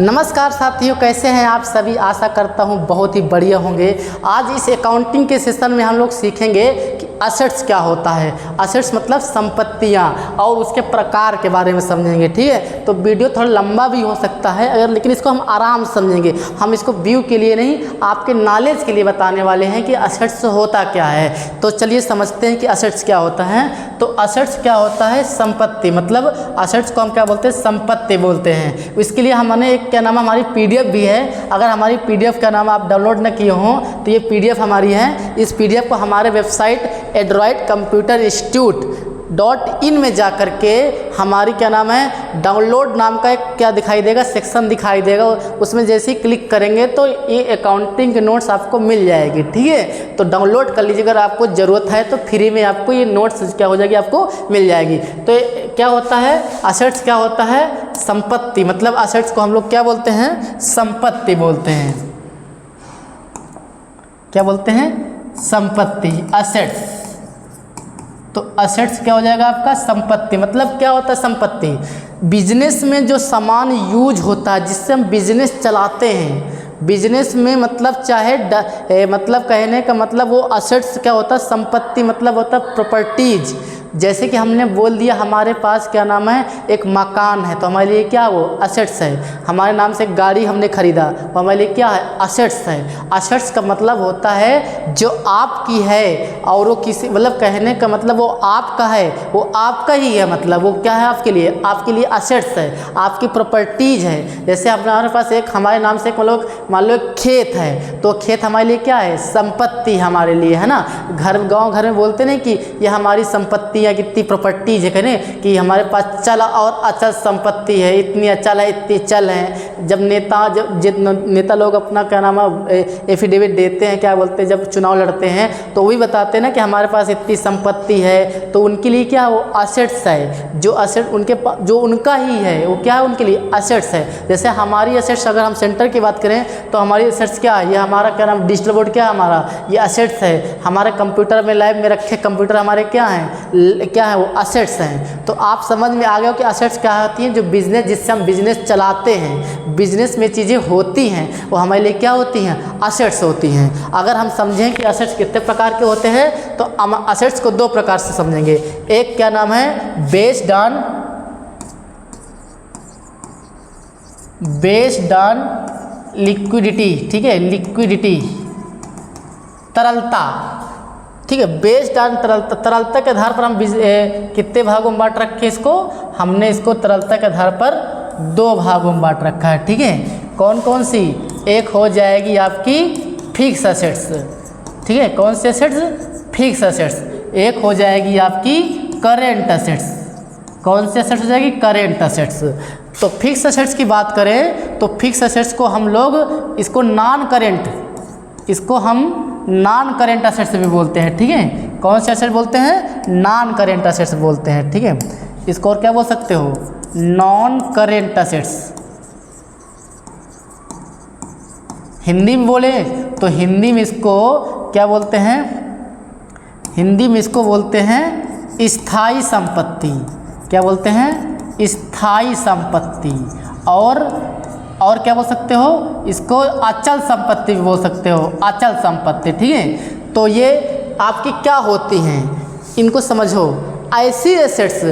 नमस्कार साथियों, कैसे हैं आप सभी। आशा करता हूं बहुत ही बढ़िया होंगे। आज इस अकाउंटिंग के सेशन में हम लोग सीखेंगे कि असेट्स क्या होता है। असेट्स मतलब संपत्तियां, और उसके प्रकार के बारे में समझेंगे। ठीक है, तो वीडियो थोड़ा लंबा भी हो सकता है अगर, लेकिन इसको हम आराम से समझेंगे। हम इसको व्यू के लिए नहीं, आपके नॉलेज के लिए बताने वाले हैं कि असेट्स होता क्या है। तो चलिए समझते हैं कि असेट्स क्या होता है। तो असेट्स क्या होता है? संपत्ति। मतलब असेट्स को हम क्या बोलते हैं? संपत्ति बोलते हैं। इसके लिए हमने एक क्या नाम है, हमारी पीडीएफ भी है। अगर हमारी पीडीएफ का नाम आप डाउनलोड न किए हों तो ये पीडीएफ हमारी है। इस पीडीएफ को हमारे वेबसाइट एंड्रॉयड कंप्यूटर इंस्टीट्यूट.in में जा कर के हमारी क्या नाम है, डाउनलोड नाम का एक क्या दिखाई देगा, सेक्शन दिखाई देगा। उसमें जैसे ही क्लिक करेंगे तो ये अकाउंटिंग के नोट्स आपको मिल जाएगी। ठीक है, तो डाउनलोड कर लीजिए। अगर आपको ज़रूरत है तो फ्री में आपको ये नोट्स क्या हो जाएगी, आपको मिल जाएगी। तो क्या होता है असेट्स? क्या होता है? संपत्ति। मतलब असेट्स को हम लोग क्या बोलते हैं? संपत्ति बोलते हैं। क्या बोलते हैं? संपत्ति, असेट्स। तो असेट्स क्या हो जाएगा आपका? संपत्ति। मतलब क्या होता है संपत्ति? बिजनेस में जो सामान यूज होता है, जिससे हम बिजनेस चलाते हैं। बिजनेस में मतलब चाहे मतलब कहने का मतलब वो असेट्स क्या होता है? संपत्ति मतलब होता है प्रॉपर्टीज। जैसे कि हमने बोल दिया हमारे पास क्या नाम है, एक मकान है, तो हमारे लिए क्या वो असेट्स है। हमारे नाम से एक गाड़ी हमने खरीदा, तो हमारे लिए क्या है? असेट्स है। असेट्स का मतलब होता है जो आपकी है, और वो किसी मतलब कहने का मतलब वो आपका है, वो आपका ही है। मतलब वो क्या है आपके लिए? आपके लिए असेट्स है, आपकी प्रॉपर्टीज है। जैसे हमारे पास एक हमारे नाम से मतलब मान लो एक खेत है, तो खेत हमारे लिए क्या है? संपत्ति हमारे लिए, है ना। गाँव घर में बोलते नहीं कि ये हमारी संपत्ति या कितनी प्रॉपर्टीज है, कहने कि हमारे पास चल और अचल संपत्ति है, इतनी अचल है, इतनी चल है। जब नेता लोग अपना क्या नाम है एफिडेविट देते हैं, क्या बोलते हैं, जब चुनाव लड़ते हैं तो वही बताते हैं ना कि हमारे पास इतनी संपत्ति है। तो उनके लिए क्या वो असेट्स है। जो असेट उनके जो उनका ही है वो क्या है? उनके लिए असेट्स है। जैसे हमारी असेट्स, अगर हम सेंटर की बात करें तो हमारी असेट्स क्या है? ये हमारा क्या नाम डिजिटल बोर्ड क्या है हमारा? ये असेट्स है। हमारे कंप्यूटर में लैब में रखे कंप्यूटर हमारे क्या हैं? क्या है वो? असेट्स हैं। तो आप समझ में आ गए हो कि असेट्स क्या होती हैं? जो बिजनेस, जिससे हम बिजनेस चलाते हैं, बिजनेस में चीज़ें होती हैं, वो हमारे लिए क्या होती हैं? असेट्स होती हैं। अगर हम समझें कि असेट्स कितने प्रकार के होते हैं तो हम असेट्स को दो प्रकार से समझेंगे। एक क्या नाम है? Based on liquidity. ठीक है, लिक्विडिटी, तरलता। ठीक है, बेस्ड ऑन तरलता के आधार पर हम कितने भागों में बांट रखे इसको? हमने इसको तरलता के आधार पर दो भागों में बांट रखा है। ठीक है, कौन कौन सी? एक हो जाएगी आपकी फिक्स असेट्स। ठीक है, कौन सी असेट्स? Fix assets. एक हो जाएगी आपकी करेंट असेट्स। कौन सी असेट्स हो जाएगी? Current assets. तो फिक्स असेट्स की बात करें तो फिक्स असेट्स को हम लोग इसको नॉन करेंट असेट्स भी बोलते हैं। ठीक है, कौन से असेट बोलते हैं? नॉन करेंट असेट्स बोलते हैं। ठीक है, इसको और क्या बोल सकते हो? Non current assets. हिंदी में बोले तो हिंदी में इसको क्या बोलते हैं? हिंदी में इसको बोलते हैं स्थायी संपत्ति। क्या बोलते हैं? स्थायी संपत्ति। और क्या बोल सकते हो? इसको अचल संपत्ति भी बोल सकते हो, अचल संपत्ति। ठीक है, तो ये आपकी क्या होती हैं, इनको समझो। ऐसी एसेट्स,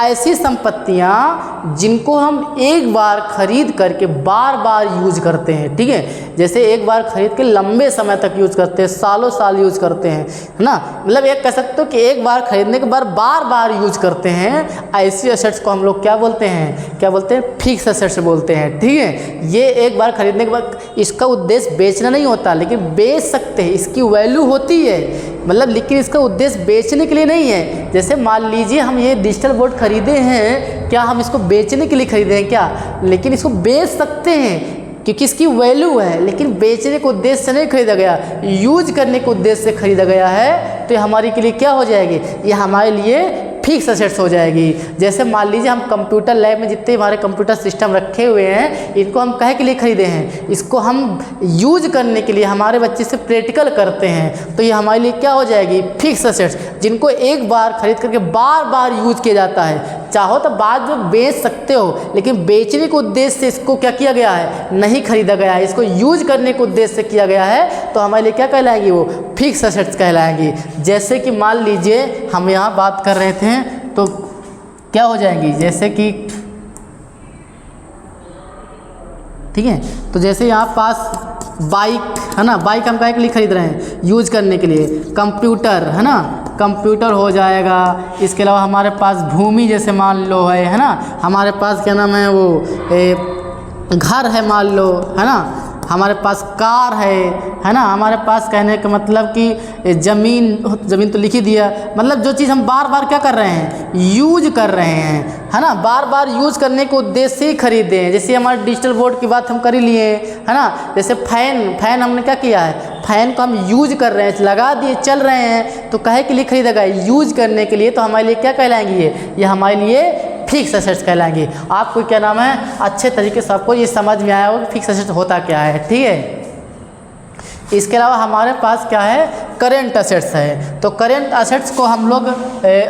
ऐसी संपत्तियां जिनको हम एक बार खरीद करके बार बार यूज करते हैं। ठीक है, जैसे एक बार खरीद के लंबे समय तक यूज करते हैं, सालों साल यूज करते हैं, है ना। मतलब एक कह सकते हो कि एक बार खरीदने के बाद बार बार यूज करते हैं। ऐसी एसेट्स को हम लोग क्या बोलते हैं? क्या बोलते हैं? फिक्स एसेट्स बोलते हैं। ठीक है, ये एक बार खरीदने के बाद इसका उद्देश्य बेचना नहीं होता, लेकिन बेच सकते हैं, इसकी वैल्यू होती है। मतलब लेकिन इसका उद्देश्य बेचने के लिए नहीं है। जैसे मान लीजिए हम ये डिजिटल बोर्ड खरीदे हैं, क्या हम इसको बेचने के लिए खरीदे हैं क्या? लेकिन इसको बेच सकते हैं क्योंकि इसकी वैल्यू है, लेकिन बेचने के उद्देश्य से नहीं खरीदा गया, यूज करने के उद्देश्य से खरीदा गया है। तो ये हमारे के लिए क्या हो जाएगी? ये हमारे लिए फिक्स असेट्स हो जाएगी। जैसे मान लीजिए हम कंप्यूटर लैब में जितने हमारे कंप्यूटर सिस्टम रखे हुए हैं, इनको हम काहे के लिए खरीदे हैं, इसको हम यूज करने के लिए हमारे बच्चे से प्रैक्टिकल करते हैं, तो ये हमारे लिए क्या हो जाएगी, फिक्स असेट्स, जिनको एक बार खरीद करके बार बार यूज किया जाता है। चाहो तो बाद में बेच सकते हो, लेकिन बेचने के उद्देश्य से इसको क्या किया गया है, नहीं खरीदा गया है, इसको यूज करने के उद्देश्य से किया गया है, तो हमारे लिए क्या कहलाएगी, वो फिक्स असेट्स कहलाएंगी। जैसे कि मान लीजिए हम यहाँ बात कर रहे थे, तो क्या हो जाएंगी, जैसे कि ठीक है, तो जैसे यहाँ पास बाइक है ना, बाइक हम काहे के लिए खरीद रहे हैं, यूज करने के लिए। कंप्यूटर है ना, कंप्यूटर हो जाएगा। इसके अलावा हमारे पास भूमि जैसे मान लो है ना, हमारे पास क्या नाम है वो घर है मान लो, है ना, हमारे पास कार है ना, हमारे पास कहने का मतलब कि ज़मीन तो लिख ही दिया, मतलब जो चीज़ हम बार बार क्या कर रहे हैं, यूज कर रहे हैं, है ना, बार बार यूज करने के उद्देश्य से ही खरीदे हैं। जैसे हमारे डिजिटल बोर्ड की बात हम कर ही लिए, है ना, जैसे फैन हमने क्या किया है, फैन को हम यूज कर रहे हैं, लगा दिए, चल रहे हैं, तो काहे के लिए खरीदा गया, यूज करने के लिए, तो हमारे लिए क्या कहलाएंगी, ये हमारे लिए फिक्स असेट्स कहलाएंगे। आपको क्या नाम है, अच्छे तरीके से आपको ये समझ में आया होगा कि फिक्स असेट्स होता क्या है, ठीक है। इसके अलावा हमारे पास क्या है, करेंट असेट्स है। तो करेंट असेट्स को हम लोग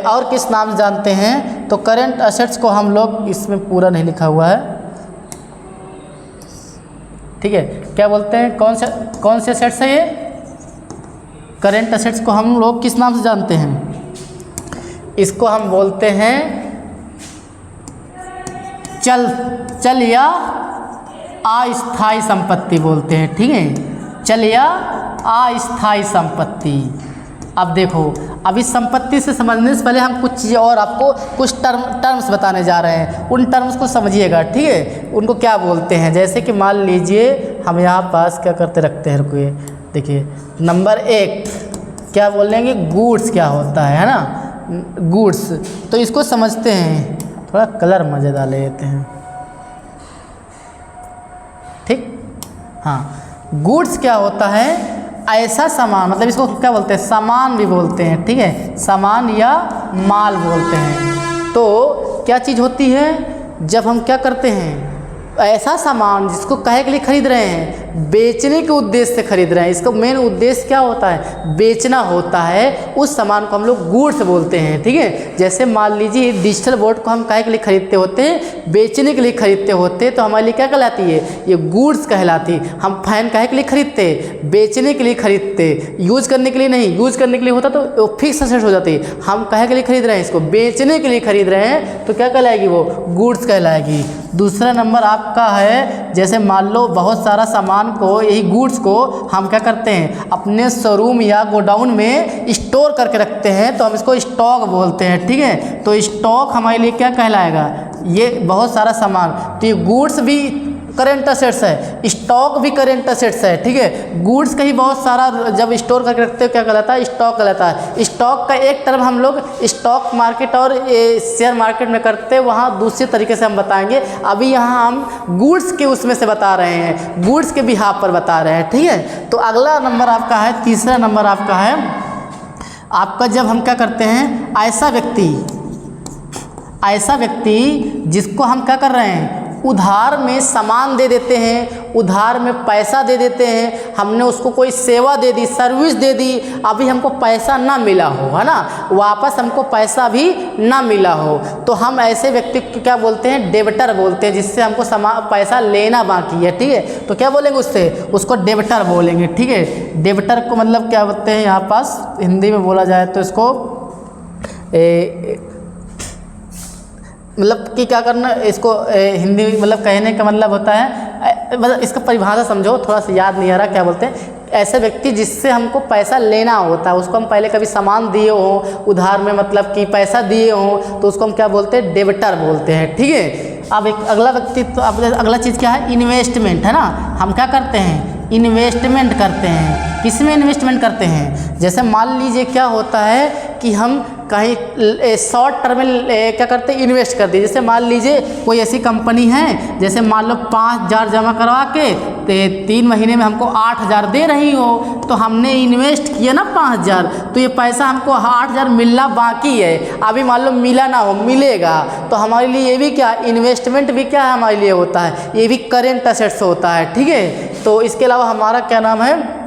और किस नाम से जानते हैं, तो करेंट असेट्स को हम लोग, इसमें पूरा नहीं लिखा हुआ है, ठीक है, क्या बोलते हैं, कौन से असेट्स है ये, करेंट असेट्स को हम लोग किस नाम से जानते हैं, इसको हम बोलते हैं चल या अस्थायी संपत्ति बोलते हैं, ठीक है, चल या अस्थायी संपत्ति। अब देखो, अब इस संपत्ति से समझने से पहले हम कुछ चीज़ें और आपको कुछ टर्म्स बताने जा रहे हैं, उन टर्म्स को समझिएगा, ठीक है, उनको क्या बोलते हैं। जैसे कि मान लीजिए हम यहाँ पास क्या करते रखते हैं, रुकिए, देखिए नंबर 1 क्या बोलेंगे, गुड्स क्या होता है ना, गुड्स, तो इसको समझते हैं, थोड़ा कलर मज़ेदार ले लेते हैं, ठीक, हाँ, गुड्स क्या होता है, ऐसा सामान, मतलब इसको क्या बोलते हैं, सामान भी बोलते हैं, ठीक है, सामान या माल बोलते हैं। तो क्या चीज़ होती है, जब हम क्या करते हैं, ऐसा सामान जिसको कहे के लिए खरीद रहे हैं, बेचने के उद्देश्य से खरीद रहे हैं, इसका मेन उद्देश्य क्या होता है, बेचना होता है, उस सामान को हम लोग गुड्स बोलते हैं, ठीक है। जैसे मान लीजिए डिजिटल बोर्ड को हम कहे के लिए खरीदते होते हैं, बेचने के लिए खरीदते होते, तो हमारे लिए क्या कहलाती है, ये गुड्स कहलाती। हम फैन कहे के लिए खरीदते, बेचने के लिए खरीदते, यूज करने के लिए नहीं, यूज करने के लिए होता तो फिक्स असेट हो जाती। हम कहे के लिए खरीद रहे हैं, इसको बेचने के लिए खरीद रहे हैं, तो क्या कहलाएगी, वो गुड्स कहलाएगी। दूसरा नंबर आपका है, जैसे मान लो बहुत सारा सामान को, यही गुड्स को हम क्या करते हैं, अपने शोरूम या गोडाउन में स्टोर करके रखते हैं, तो हम इसको स्टॉक बोलते हैं, ठीक है। तो स्टॉक हमारे लिए क्या कहलाएगा, ये बहुत सारा सामान, तो ये गुड्स भी करेंट असेट्स है, स्टॉक भी करेंट असेट्स है, ठीक है। गुड्स का ही बहुत सारा जब स्टोर करके रखते हो क्या कहलाता है, स्टॉक कहलाता है। स्टॉक का एक टर्म हम लोग स्टॉक मार्केट और शेयर मार्केट में करते हैं, वहाँ दूसरे तरीके से हम बताएंगे। अभी यहाँ हम गुड्स के उसमें से बता रहे हैं, गुड्स के बिहाफ पर बता रहे हैं, ठीक है। तो अगला नंबर आपका है, तीसरा नंबर आपका है, आपका जब हम क्या करते हैं, ऐसा व्यक्ति जिसको हम क्या कर रहे हैं, उधार में सामान दे देते हैं, उधार में पैसा दे देते हैं, हमने उसको कोई सेवा दे दी, सर्विस दे दी, अभी हमको पैसा ना मिला हो, है ना, वापस हमको पैसा भी ना मिला हो, तो हम ऐसे व्यक्ति को क्या बोलते हैं, डेबिटर बोलते हैं, जिससे हमको पैसा लेना बाकी है, ठीक है। तो क्या बोलेंगे उससे, उसको डेबिटर बोलेंगे, ठीक है। डेबिटर को मतलब क्या बोलते हैं, यहाँ पास हिंदी में बोला जाए तो इसको मतलब कि क्या करना, इसको हिंदी मतलब कहने का मतलब होता है, मतलब इसका परिभाषा समझो, थोड़ा सा याद नहीं आ रहा क्या बोलते हैं। ऐसे व्यक्ति जिससे हमको पैसा लेना होता है, उसको हम पहले कभी सामान दिए हों उधार में, मतलब कि पैसा दिए हों, तो उसको हम क्या बोलते हैं, डेबिटर बोलते हैं, ठीक है। अब एक अगला व्यक्ति, तो अब अगला चीज़ क्या है, इन्वेस्टमेंट, है ना। हम क्या करते हैं, इन्वेस्टमेंट करते हैं। किस में इन्वेस्टमेंट करते हैं, जैसे मान लीजिए क्या होता है कि हम कहीं शॉर्ट टर्म में क्या करते हैं, इन्वेस्ट कर दिए। जैसे मान लीजिए कोई ऐसी कंपनी है, जैसे मान लो 5,000 जमा करवा के 3 महीने में हमको 8,000 दे रही हो, तो हमने इन्वेस्ट किया ना 5,000, तो ये पैसा हमको 8,000 मिलना बाकी है, अभी मान लो मिला ना हो, मिलेगा। तो हमारे लिए ये भी क्या, इन्वेस्टमेंट भी क्या है हमारे लिए होता है, ये भी करेंट असेट्स होता है, ठीक है। तो इसके अलावा हमारा क्या नाम है,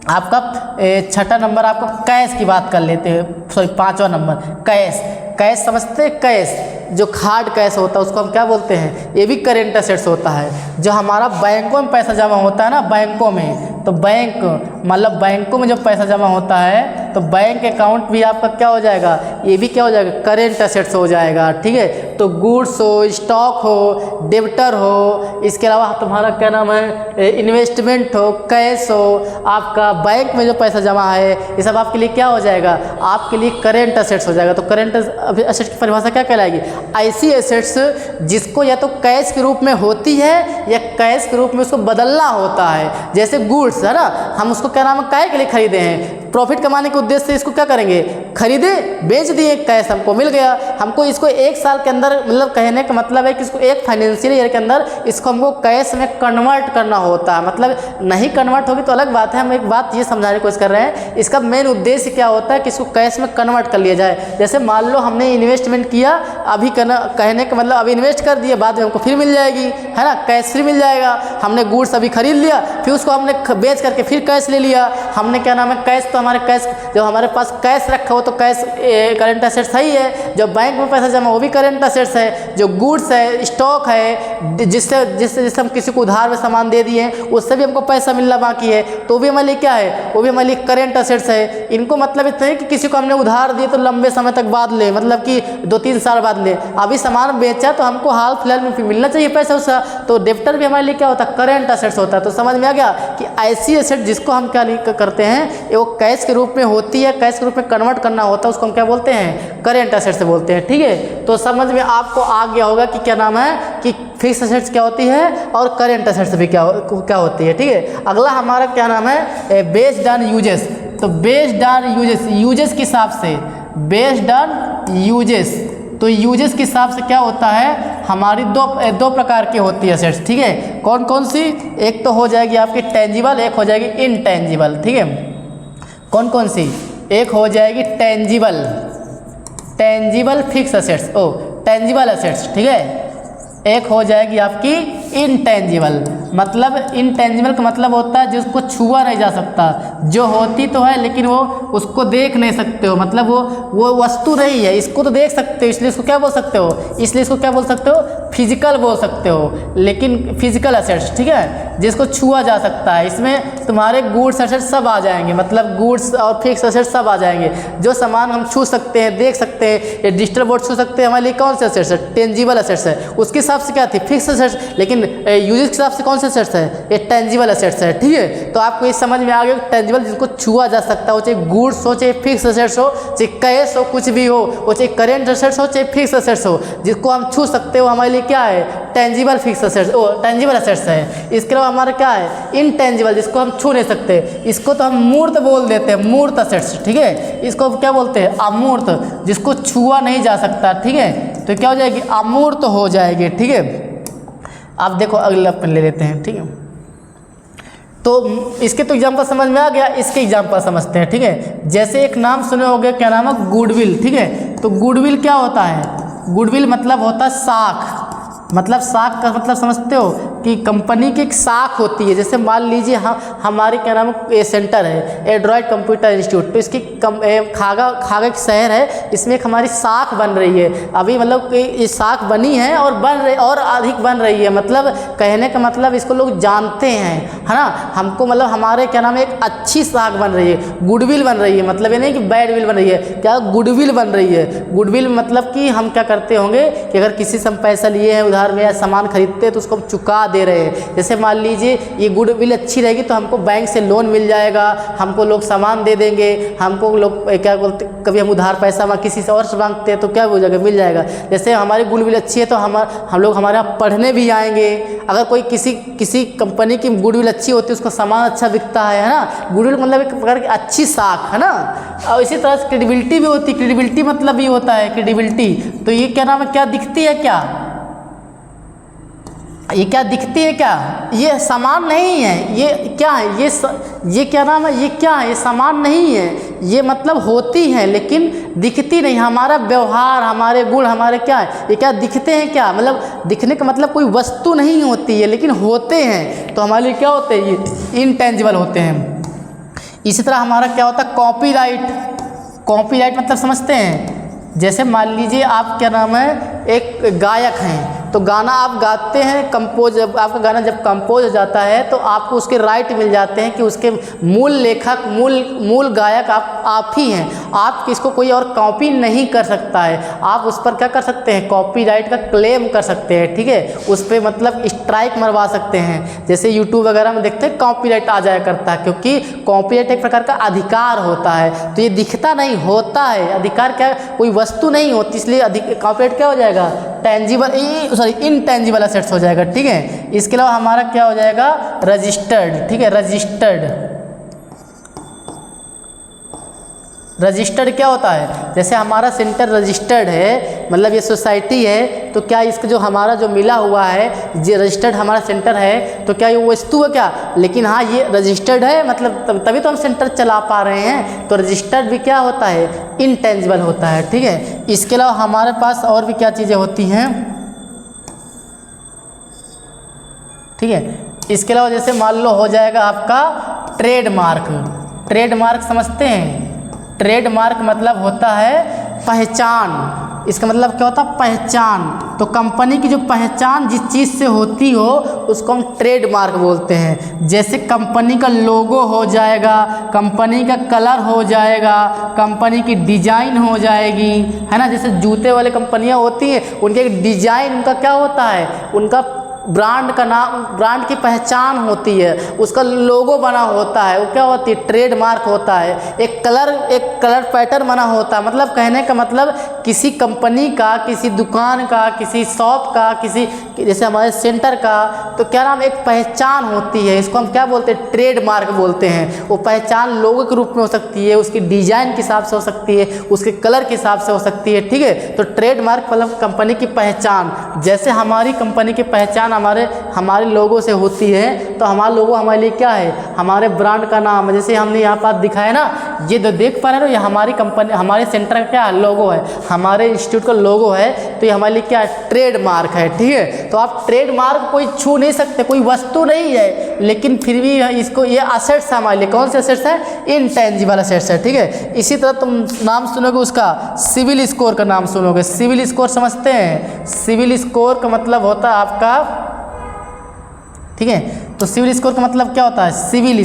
आपका छठा नंबर आपका कैश की बात कर लेते हैं, सॉरी 5वां नंबर कैश। कैश समझते हैं, कैश जो हार्ड कैश होता है उसको हम क्या बोलते हैं, ये भी करेंट असेट्स होता है। जो हमारा बैंकों में पैसा जमा होता है ना, बैंकों में, तो बैंक मतलब बैंकों में जब पैसा जमा होता है तो बैंक अकाउंट भी आपका क्या हो जाएगा, ये भी क्या हो जाएगा, करेंट असेट्स हो जाएगा, ठीक है। तो गुड्स हो, स्टॉक हो, डेबिटर हो, इसके अलावा तुम्हारा क्या नाम है, इन्वेस्टमेंट हो, कैश हो, आपका बैंक में जो पैसा जमा है, ये सब आपके लिए क्या हो जाएगा, आपके लिए करेंट असेट्स हो जाएगा। तो करेंट असेट्स की परिभाषा क्या कहलाएगी, ऐसी एसेट्स जिसको या तो कैश के रूप में होती है या कैश के रूप में उसको बदलना होता है। जैसे गुड्स है ना, हम उसको क्या नाम है, काय के लिए खरीदे हैं, प्रॉफिट कमाने के उद्देश्य से इसको क्या करेंगे, खरीदे, बेच दिए, कैश हमको मिल गया। हमको इसको 1 साल के अंदर, मतलब कहने का मतलब है कि इसको एक फाइनेंशियल ईयर के अंदर इसको हमको कैश में कन्वर्ट करना होता है। मतलब नहीं कन्वर्ट होगी तो अलग बात है, हम एक बात ये समझाने की कोशिश कर रहे हैं, इसका मेन उद्देश्य क्या होता है कि इसको कैश में कन्वर्ट कर लिया जाए। जैसे मान लो हमने इन्वेस्टमेंट किया, अभी कहने का मतलब अभी इन्वेस्ट कर दिया, बाद में हमको फिर मिल जाएगी, है ना, कैश फिर मिल जाएगा। हमने गुड्स अभी खरीद लिया, फिर उसको हमने बेच करके फिर कैश ले लिया, हमने क्या नाम है, कैश, तो हमारे कैश, जो हमारे पास कैश रखा हो तो कैश करेंट असेट्स ही है। जो बैंक में पैसा जमा वो भी करेंट असेट्स है। जो गुड्स है, स्टॉक है, जिससे हम किसी को उधार में सामान दे दिए उससे भी हमको पैसा मिलना बाकी है, तो भी हमारे लिए क्या है, वो भी हमारे लिए करेंट असेट्स है। इनको मतलब इतना है कि किसी को हमने उधार दिए तो लंबे समय तक बाद ले, मतलब कि 2-3 साल बाद ले, अभी सामान बेचा तो हमको हाल फिलहाल में फिर मिलना चाहिए पैसा उसका। तो डेब्टर भी हमारे लिए क्या होता है, करेंट असेट्स होता है। तो समझ में आ गया कि ऐसी एसेट जिसको हम क्या करते हैं, वो कैश के रूप में होती है, कैश के रूप में कन्वर्ट करना होता है, उसको हम क्या बोलते हैं, करेंट असेट्स से बोलते हैं, ठीक है। तो समझ में आपको आ गया होगा कि क्या नाम है, कि फिक्स असेट्स क्या होती है और करेंट असेट्स भी क्या होती है, ठीक है। अगला हमारा क्या नाम है, बेस्ड ऑन यूजेस। तो बेस्ड ऑन यूजेस, यूजेस के हिसाब से, बेस्ड ऑन यूजेस, तो यूजेस के हिसाब से क्या होता है, हमारी दो प्रकार की होती है असेट्स, ठीक है। कौन कौन सी, एक तो हो जाएगी आपकी टेंजिबल, एक हो जाएगी इनटेंजिबल, ठीक है। कौन कौन सी, एक हो जाएगी tangible fixed assets, tangible assets, ठीक है। एक हो जाएगी आपकी इनटेंजिबल, मतलब इनटेंजिबल का मतलब होता है जिसको छुआ नहीं जा सकता, जो होती तो है लेकिन वो उसको देख नहीं सकते हो, मतलब वो वस्तु नहीं है, इसको तो देख सकते हो इसलिए इसको क्या बोल सकते हो, इसलिए इसको क्या बोल सकते हो, फिजिकल बोल सकते हो। लेकिन फिजिकल असेट्स, ठीक है, जिसको छुआ जा सकता है, इसमें तुम्हारे गुड्स असेट्स सब आ जाएंगे, मतलब गुड्स और फिक्स असेट्स सब आ जाएंगे। जो सामान हम छू सकते हैं, देख सकते हैं, ये डिजिटल बोर्ड छू सकते हैं, हमारे लिए कौन से असेट्स है, टेंजिबल असेट्स है। उसके हिसाब से क्या थी, फिक्स असेट्स, लेकिन यूजेस के हिसाब से कौन से असेट्स है, ये टेंजिबल असेट्स है, ठीक है। तो आपको ये समझ में आ गया, टेंजिबल जिसको छुआ जा सकता हो, चाहे गुड्स हो, चाहे फिक्स असेट्स हो, चाहे कैश हो, कुछ भी हो, वो चाहे करेंट असेट्स हो, चाहे फिक्स असेट्स हो, जिसको हम छू सकते हो, हमारे लिए क्या है, tangible fixed assets, tangible assets है। इसके अलावा हमारा क्या है, इनटेंजिबल, जिसको हम छू नहीं सकते, इसको तो हम मूर्त बोल देते हैं, मूर्त असेट्स, ठीक है। इसको क्या बोलते हैं, अमूर्त, जिसको छुआ नहीं जा सकता, ठीक है। तो क्या हो जाएगी, अमूर्त हो जाएगी, ठीक है। आप देखो अगला अपन ले लेते हैं, ठीक है। तो इसके तो एग्जाम्पल समझ में आ गया, इसके एग्जाम्पल समझते हैं, ठीक है। जैसे एक नाम सुने होंगे, क्या नाम है, गुडविल, ठीक है। तो गुडविल क्या होता है, गुडविल मतलब होता है साख, मतलब साख का मतलब समझते हो कि कंपनी की एक साख होती है। जैसे मान लीजिए हमारे क्या नाम है, सेंटर है एंड्रॉयड कंप्यूटर इंस्टीट्यूट, तो इसकी खागा एक शहर है, इसमें एक हमारी साख बन रही है अभी, मतलब कि ये साख बनी है और बन रही और अधिक बन रही है, मतलब कहने का मतलब इसको लोग जानते हैं, है ना। हमको मतलब हमारे क्या नाम है, एक अच्छी साख बन रही है, गुडविल बन रही है, मतलब ये नहीं कि बैडविल बन रही है, क्या गुडविल बन रही है। गुडविल मतलब कि हम क्या करते होंगे कि अगर किसी से हम पैसा लिए हैं उधार में या सामान खरीदते हैं तो उसको हम चुका दे रहे हैं। जैसे मान लीजिए ये गुडविल अच्छी रहेगी तो हमको बैंक से लोन मिल जाएगा, हमको लोग सामान दे देंगे, हमको लोग क्या बोलते, कभी हम उधार पैसा किसी से और से मांगते हैं तो क्या हो जाएगा, मिल जाएगा। जैसे हमारी गुडविल अच्छी है तो हम लोग हमारे यहाँ पढ़ने भी आएंगे। अगर कोई किसी कंपनी की गुडविल अच्छी होती है, उसका सामान अच्छा बिकता है ना। गुडविल मतलब एक प्रकार की अच्छी साख है ना। और इसी तरह से क्रेडिबिलिटी भी होती है। क्रेडिबिलिटी मतलब ये होता है क्रेडिबिलिटी। तो ये क्या नाम है, क्या दिखती है, क्या ये क्या दिखती है, क्या ये सामान नहीं है, ये क्या है, ये क्या नाम है, ये क्या है, ये सामान नहीं है, ये मतलब होती है लेकिन दिखती नहीं। हमारा व्यवहार, हमारे गुण, हमारे क्या है, ये क्या दिखते हैं, क्या मतलब दिखने का मतलब कोई वस्तु नहीं होती है लेकिन होते हैं, तो हमारे लिए क्या होते हैं, ये इनटेंजिबल होते हैं। इसी तरह हमारा क्या होता है, कॉपीराइट। कॉपीराइट मतलब समझते हैं, जैसे मान लीजिए आप क्या नाम है, एक गायक हैं, तो गाना आप गाते हैं, कंपोज, आपका गाना जब कंपोज हो जाता है तो आपको उसके राइट मिल जाते हैं कि उसके मूल लेखक, मूल गायक आप ही हैं। आप किसको कोई और कॉपी नहीं कर सकता है। आप उस पर क्या कर सकते हैं, कॉपीराइट का क्लेम कर सकते हैं, ठीक है। उस पर मतलब स्ट्राइक मरवा सकते हैं। जैसे यूट्यूब वगैरह में देखते हैं कॉपीराइट आ जाया करता है, क्योंकि कॉपीराइट एक प्रकार का अधिकार होता है। तो ये दिखता नहीं, होता है। अधिकार क्या, कोई वस्तु नहीं होती, इसलिए कॉपीराइट क्या हो जाएगा, इनटेंजिबल असेट्स हो जाएगा, ठीक है। इसके अलावा हमारा क्या हो जाएगा, रजिस्टर्ड, ठीक है। रजिस्टर्ड क्या होता है, जैसे हमारा सेंटर रजिस्टर्ड है, मतलब ये सोसाइटी है, तो क्या इसका जो हमारा जो मिला हुआ है, ये रजिस्टर्ड हमारा सेंटर है, तो क्या ये वस्तु है क्या, लेकिन हाँ ये रजिस्टर्ड है, मतलब तभी तो हम सेंटर चला पा रहे हैं। तो रजिस्टर्ड भी क्या होता है, इनटेंजिबल होता है, ठीक है। इसके अलावा हमारे पास और भी क्या चीज़ें होती हैं, ठीक है। इसके अलावा जैसे मान लो हो जाएगा आपका ट्रेडमार्क। ट्रेडमार्क समझते हैं, ट्रेडमार्क मतलब होता है पहचान। इसका मतलब क्या होता है, पहचान। तो कंपनी की जो पहचान जिस चीज़ से होती हो उसको हम ट्रेडमार्क बोलते हैं। जैसे कंपनी का लोगो हो जाएगा, कंपनी का कलर हो जाएगा, कंपनी की डिजाइन हो जाएगी, है ना। जैसे जूते वाले कंपनियां होती हैं, उनके एक डिजाइन, उनका क्या होता है, उनका ब्रांड का नाम, ब्रांड की पहचान होती है, उसका लोगो बना होता है, वो क्या होती है, ट्रेडमार्क होता है। एक कलर पैटर्न बना होता है। मतलब कहने का मतलब किसी कंपनी का, किसी दुकान का, किसी शॉप का, किसी जैसे हमारे सेंटर का, तो क्या नाम, एक पहचान होती है। इसको हम क्या बोलते हैं, ट्रेडमार्क बोलते हैं। वो पहचान लोगो के रूप में हो सकती है, उसकी डिजाइन के हिसाब से हो सकती है, उसके कलर के हिसाब से हो सकती है, ठीक है। तो ट्रेडमार्क मतलब कंपनी की पहचान। जैसे हमारी कंपनी की पहचान हमारे लोगों से होती है, तो हमारा लोगो हमारे लिए क्या है, हमारे ब्रांड का नाम है। जैसे हमने यहाँ पर दिखाया ना, ये जो देख पा रहे हो, ये हमारी कंपनी, हमारे सेंटर का क्या लोगो है, हमारे इंस्टीट्यूट का लोगो है, तो ये हमारे लिए क्या है, ट्रेडमार्क है, ठीक है। तो आप ट्रेडमार्क कोई छू नहीं सकते, कोई वस्तु नहीं है, लेकिन फिर भी इसको, ये असेट्स है हमारे लिए। कौन से असेट्स है, इनटेंजिबल असेट्स है, ठीक है। इसी तरह तुम नाम सुनोगे उसका, सिविल स्कोर का नाम सुनोगे। सिविल स्कोर समझते हैं, सिविल स्कोर का मतलब होता है आपका, ठीक है। तो सिविल स्कोर का मतलब क्या होता है, सिविल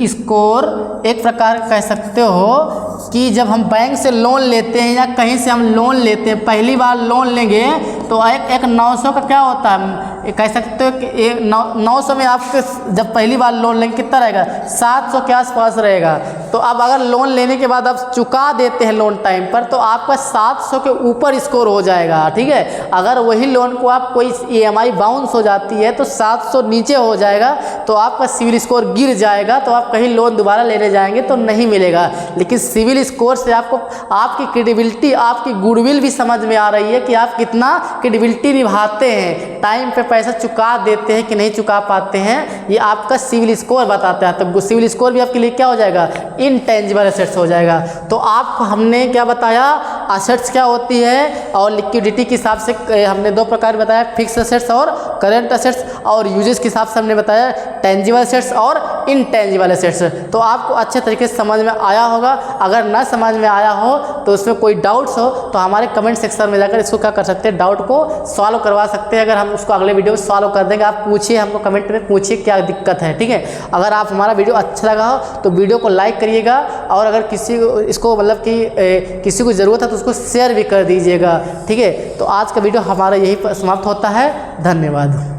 स्कोर एक प्रकार कह सकते हो कि जब हम बैंक से लोन लेते हैं या कहीं से हम लोन लेते हैं, पहली बार लोन लेंगे तो एक 900 का क्या होता है, कह सकते हो कि 900 में आपके जब पहली बार लोन लेंगे कितना रहेगा, 700 के आसपास रहेगा। तो अब अगर लोन लेने के बाद आप चुका देते हैं लोन टाइम पर, तो आपका 700 के ऊपर स्कोर हो जाएगा, ठीक है। अगर वही लोन को आप कोई EMI बाउंस हो जाती है तो 700 नीचे हो जाएगा, तो आपका सिविल स्कोर गिर जाएगा। तो आप कहीं लोन दोबारा लेने जाएंगे तो नहीं मिलेगा। लेकिन सिविल स्कोर से आपको आपकी क्रेडिबिलिटी, आपकी गुडविल भी समझ में आ रही है कि आप कितना क्रेडिबिलिटी निभाते हैं, टाइम पे पैसा चुका देते हैं कि नहीं चुका पाते हैं, ये आपका सिविल स्कोर बताता है। तो सिविल स्कोर भी आपके लिए क्या हो जाएगा, इनटेंजिबल असेट्स हो जाएगा। तो आपको हमने क्या बताया, असेट्स क्या होती है और लिक्विडिटी के हिसाब से हमने दो प्रकार बताया, फिक्स असेट्स और करेंट असेट्स और यूजेस के हिसाब से हमने बताया टेंजिबल असेट्स और इनटेंजिबल असेट्स। तो आपको अच्छे तरीके से समझ में आया होगा। अगर ना समझ में आया हो तो उसमें कोई डाउट्स हो तो हमारे कमेंट सेक्शन में जाकर इसको क्या कर सकते हैं, डाउट को सॉल्व करवा सकते हैं। अगर हम उसको अगले वीडियो में सॉल्व कर देंगे, आप पूछिए हमको कमेंट में, पूछिए क्या दिक्कत है, ठीक है। अगर आप हमारा वीडियो अच्छा लगा हो तो वीडियो को लाइक करिएगा, और अगर किसी इसको मतलब कि किसी को ज़रूरत है तो उसको शेयर भी कर दीजिएगा, ठीक है। तो आज का वीडियो हमारा यही समाप्त होता है। धन्यवाद।